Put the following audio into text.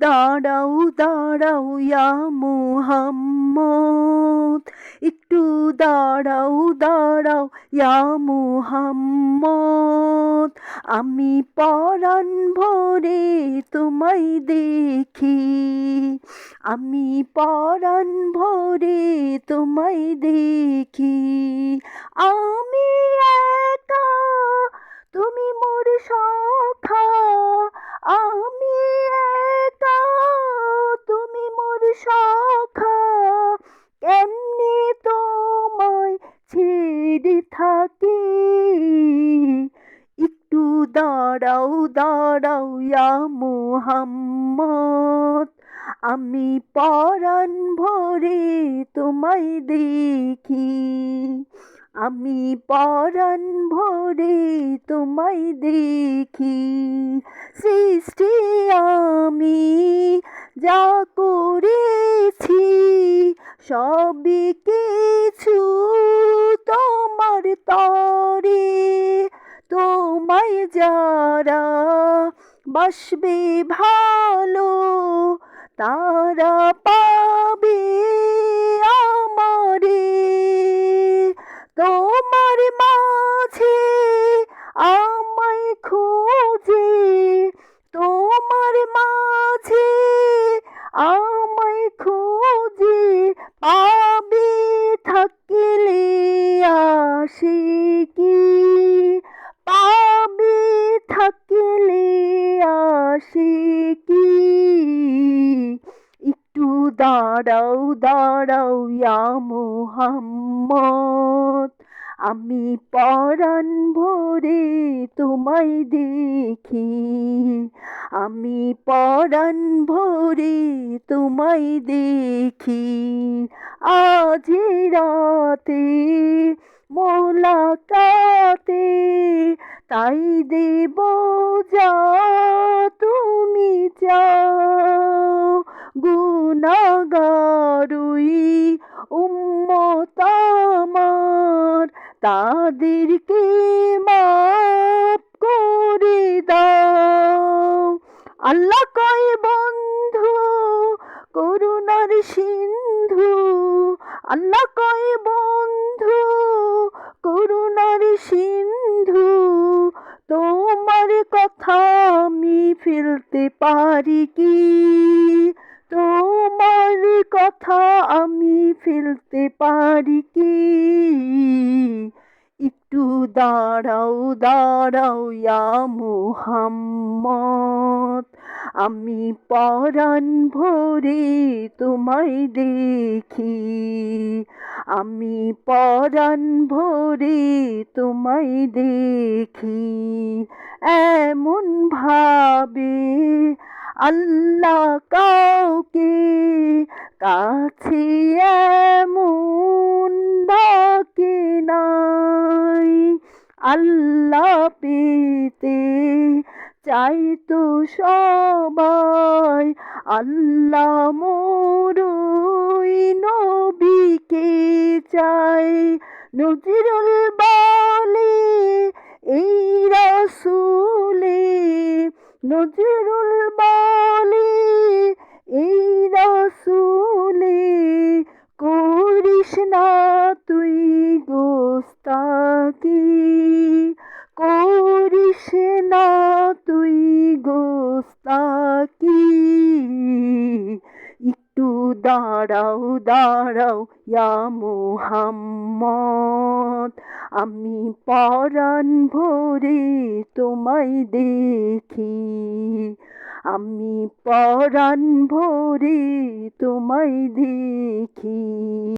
দাঁড়াও দাঁড়াও ইয়া মুহাম্মদ, একটু দাঁড়াও দাঁড়াও ইয়া মুহাম্মদ, আমি পরাণ ভরে তোমায় দেখি, আমি পরাণ ভরে তোমায় দেখি। আমি একা তুমি মোর সখা, আমি একা তুমি মোর সখা, কেমনে তোমায় ছেড়ে থাকি। একটু দাঁড়াও দাঁড়াও ইয়া মুহাম্মদ, আমি পরাণ ভরে তোমায় দেখি, আমি পরাণ ভরে তোমায় দেখি। সৃষ্টি আমি যা করেছি, সবই কিছু তোমার তরে, তোমায় যারা বাসবে ভালো, তারা পাবে আমারে। তোমার মাঝে আমায় খুঁজে, তোমার মাঝে আমায় খুঁজে, পাবে থাকলে আশিকি, পাবে থাকলে আশিকি। একটু দাঁড়াও দাঁড়াও ইয়া মুহাম্মদ, আমি পরাণ ভরে তোমায় দেখি, আমি পরাণ ভরে তোমায় দেখি। আজ রাতে মোলাকাতে তাই দেব যা তুমি চাও, গুনাহগারই উম্মত আমার, তাদেরকে মাফ করে দাও। আল্লাহ কয় বন্ধু করুণার সিন্ধু, আল্লাহ কয় বন্ধু করুণার সিন্ধু, তোমার কথা আমি ফেলতে পারি কি, তোমার কথা আমি ফেলতে পারি কি। একটু দাঁড়াও দাঁড়াও ইয়া মুহাম্মদ, আমি পরাণ ভরে তোমায় দেখি, আমি পরাণ ভরে তোমায় দেখি। এমন ভাবে আল্লাহ কাউকে কাছে এমন ডাকে নাই, আল্লাহ পেতে চাই তো সবাই, আল্লাহ মোর ওই নবীকে চাই। নজরুল বলে এই রাসূলে, নজরুল বলে এই রাসূলে, করিস না তুই গোস্তাকি, করিস না তুই গোস্তাকি। একটু দাঁড়াও দাঁড়াও ইয়া মুহাম্মদ, আমি পরাণ ভরে তোমায় দেখি, আমি পরাণ ভরে তোমায় দেখি।